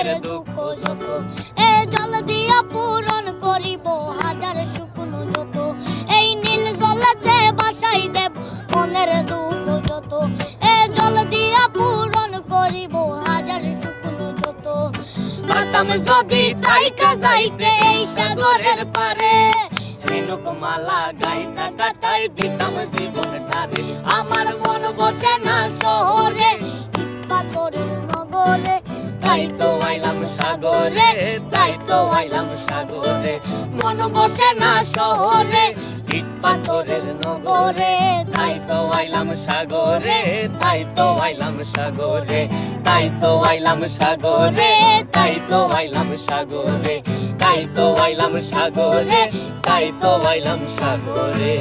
মনের দুঃখ যত এ জল দিয়া পূরণ করিব হাজার শুকনো যত এই নীল জলেতে বাসাই দেব মনের দুঃখ যত এ জল দিয়া পূরণ করিব হাজার শুকনো যত পাতাম যদি তাইকা যাইতে এই সাগরের পারে ঝিনুক মালা গাইতা কাটাই দিতাম জীবন ধারে আমার মন বসে না শহরে পাথরের নগরে তাই তো আইলাম সাগরে তাই তো আইলাম সাগরে মন বসে না শহরে ইট পাথরের নগরে তাই তো আইলাম সাগরে তাই তো আইলাম সাগরে তাই তো আইলাম সাগরে তাই তো আইলাম সাগরে তাই তো আইলাম সাগরে তাই তো আইলাম সাগরে